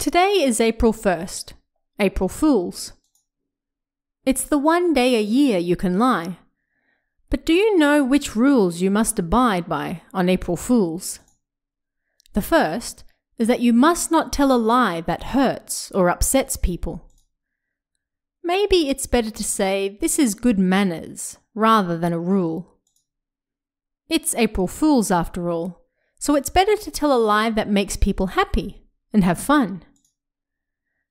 Today is April 1st, April Fools. It's the one day a year you can lie. But do you know which rules you must abide by on April Fools? The first is that you must not tell a lie that hurts or upsets people. Maybe it's better to say this is good manners rather than a rule. It's April Fools after all, so it's better to tell a lie that makes people happy and have fun.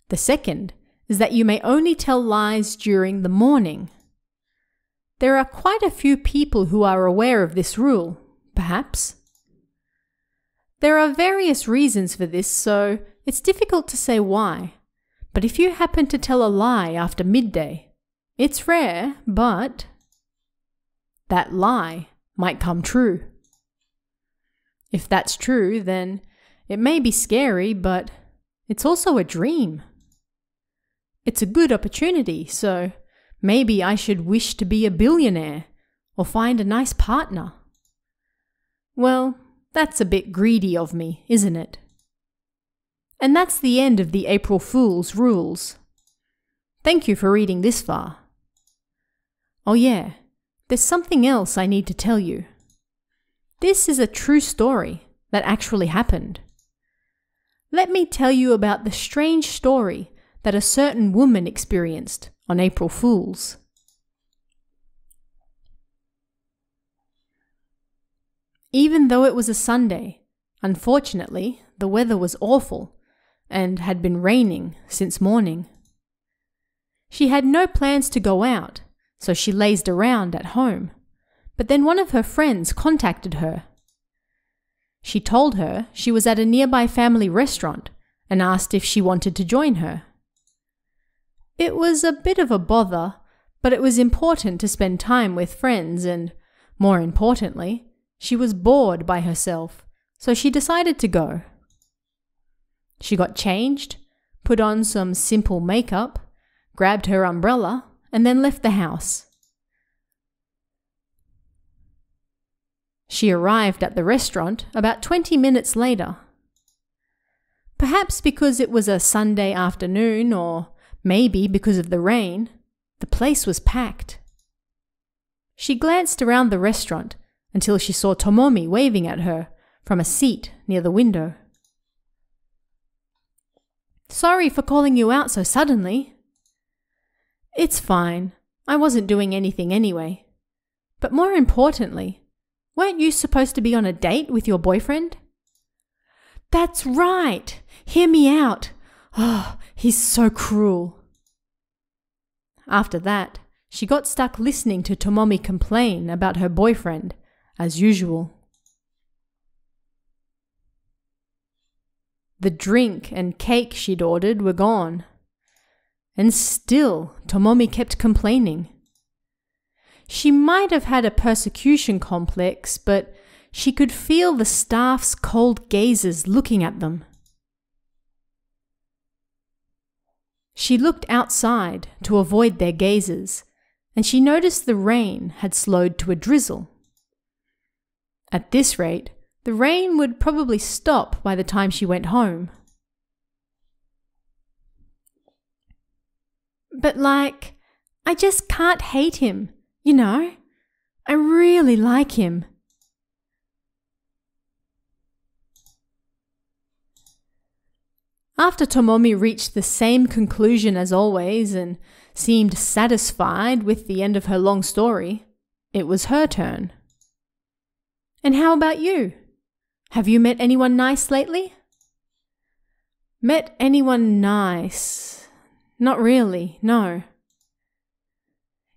The second is that you may only tell lies during the morning. There are quite a few people who are aware of this rule, perhaps. There are various reasons for this, so it's difficult to say why. But if you happen to tell a lie after midday, it's rare, but that lie might come true. If that's true, then it may be scary, but it's also a dream. It's a good opportunity, so maybe I should wish to be a billionaire or find a nice partner. Well, that's a bit greedy of me, isn't it? And that's the end of the April Fool's rules. Thank you for reading this far. Oh yeah, there's something else I need to tell you. This is a true story that actually happened. Let me tell you about the strange story that a certain woman experienced on April Fools. Even though it was a Sunday, unfortunately, the weather was awful and had been raining since morning. She had no plans to go out, so she lazed around at home. But then one of her friends contacted her. She told her she was at a nearby family restaurant and asked if she wanted to join her. It was a bit of a bother, but it was important to spend time with friends and, more importantly, she was bored by herself, so she decided to go. She got changed, put on some simple makeup, grabbed her umbrella, and then left the house. She arrived at the restaurant about 20 minutes later. Perhaps because it was a Sunday afternoon, or maybe because of the rain, the place was packed. She glanced around the restaurant until she saw Tomomi waving at her from a seat near the window. "Sorry for calling you out so suddenly." "It's fine. I wasn't doing anything anyway. But more importantly, weren't you supposed to be on a date with your boyfriend?" "That's right. Hear me out. Oh, he's so cruel." After that, she got stuck listening to Tomomi complain about her boyfriend, as usual. The drink and cake she'd ordered were gone. And still, Tomomi kept complaining. She might have had a persecution complex, but she could feel the staff's cold gazes looking at them. She looked outside to avoid their gazes, and she noticed the rain had slowed to a drizzle. At this rate, the rain would probably stop by the time she went home. "But I just can't hate him, you know? I really like him." After Tomomi reached the same conclusion as always and seemed satisfied with the end of her long story, it was her turn. "And how about you? Have you met anyone nice lately?" "Met anyone nice? Not really, no."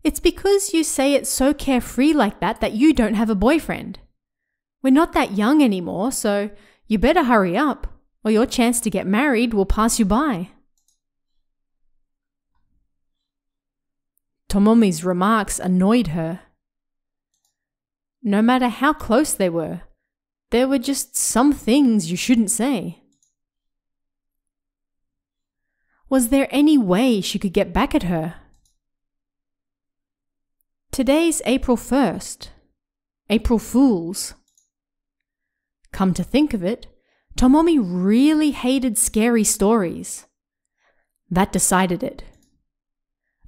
"It's because you say it so carefree like that you don't have a boyfriend. We're not that young anymore, so you better hurry up, or your chance to get married will pass you by." Tomomi's remarks annoyed her. No matter how close they were, there were just some things you shouldn't say. Was there any way she could get back at her? Today's April 1st, April Fools. Come to think of it, Tomomi really hated scary stories. That decided it.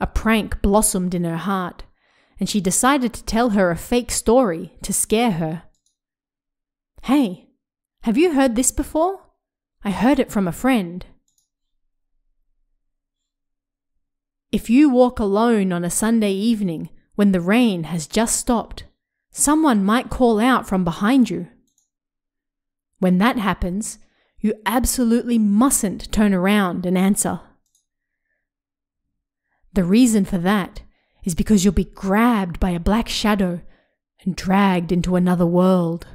A prank blossomed in her heart, and she decided to tell her a fake story to scare her. Hey, have you heard this before? I heard it from a friend. If you walk alone on a Sunday evening when the rain has just stopped, someone might call out from behind you. When that happens, you absolutely mustn't turn around and answer. The reason for that is because you'll be grabbed by a black shadow and dragged into another world.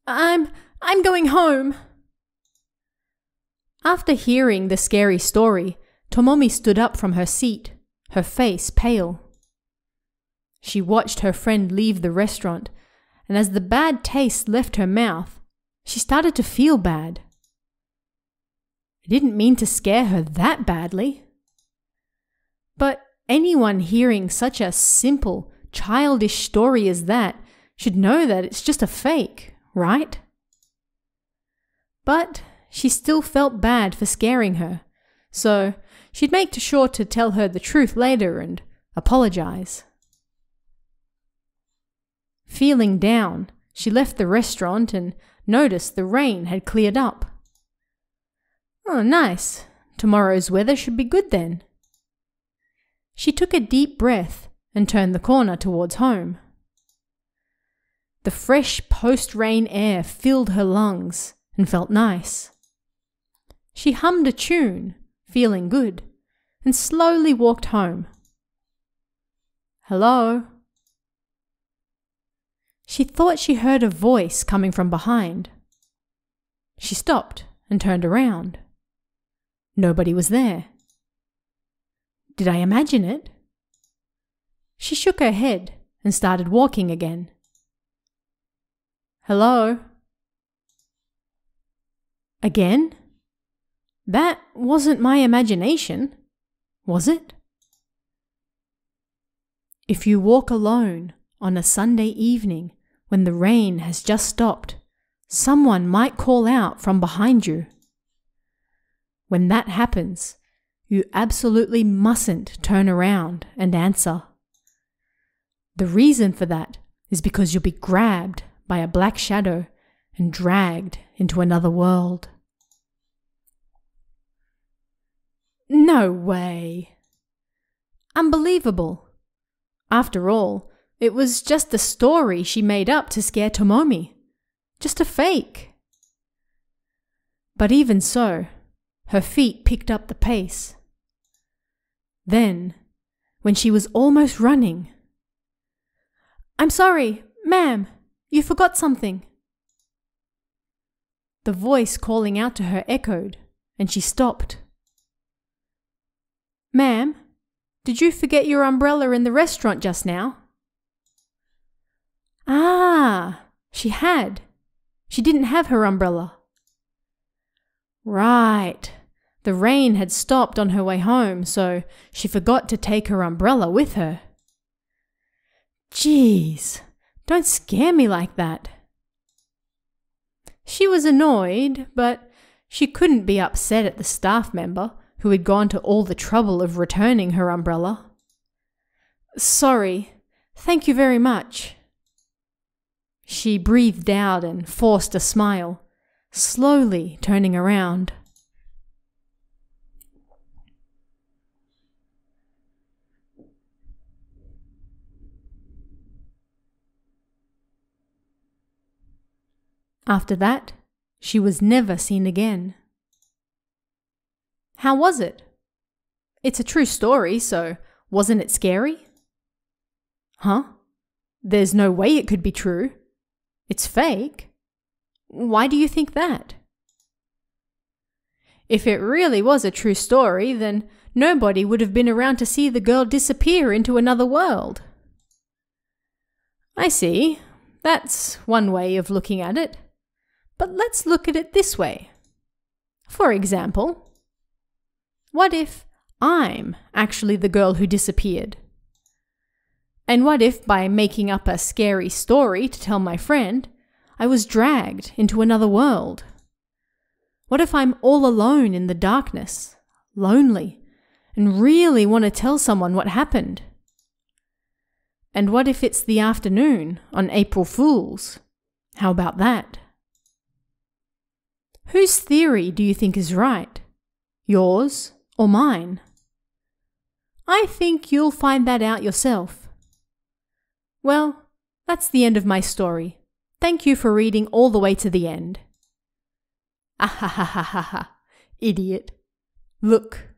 I'm going home. After hearing the scary story, Tomomi stood up from her seat, her face pale. She watched her friend leave the restaurant, and as the bad taste left her mouth, she started to feel bad. I didn't mean to scare her that badly. But anyone hearing such a simple, childish story as that should know that it's just a fake, right? But she still felt bad for scaring her, so she'd make sure to tell her the truth later and apologize. Feeling down, she left the restaurant and noticed the rain had cleared up. Oh, nice. Tomorrow's weather should be good then. She took a deep breath and turned the corner towards home. The fresh post-rain air filled her lungs and felt nice. She hummed a tune, feeling good, and slowly walked home. Hello? She thought she heard a voice coming from behind. She stopped and turned around. Nobody was there. Did I imagine it? She shook her head and started walking again. Hello? Again? That wasn't my imagination, was it? If you walk alone on a Sunday evening when the rain has just stopped, someone might call out from behind you. When that happens, you absolutely mustn't turn around and answer. The reason for that is because you'll be grabbed by a black shadow and dragged into another world. No way! Unbelievable! After all, it was just a story she made up to scare Tomomi. Just a fake. But even so, her feet picked up the pace. Then, when she was almost running, "I'm sorry, ma'am, you forgot something." The voice calling out to her echoed, and she stopped. "Ma'am, did you forget your umbrella in the restaurant just now?" Ah, she had. She didn't have her umbrella. Right. The rain had stopped on her way home, so she forgot to take her umbrella with her. Jeez, don't scare me like that. She was annoyed, but she couldn't be upset at the staff member who had gone to all the trouble of returning her umbrella. "Sorry, thank you very much." She breathed out and forced a smile, slowly turning around. After that, she was never seen again. How was it? It's a true story, so wasn't it scary? Huh? There's no way it could be true. It's fake. Why do you think that? If it really was a true story, then nobody would have been around to see the girl disappear into another world. I see. That's one way of looking at it. But let's look at it this way. For example, what if I'm actually the girl who disappeared? And what if, by making up a scary story to tell my friend, I was dragged into another world? What if I'm all alone in the darkness, lonely, and really want to tell someone what happened? And what if it's the afternoon on April Fool's? How about that? Whose theory do you think is right? Yours or mine? I think you'll find that out yourself. Well, that's the end of my story. Thank you for reading all the way to the end. Ah ha ha ha ha ha, idiot. Look,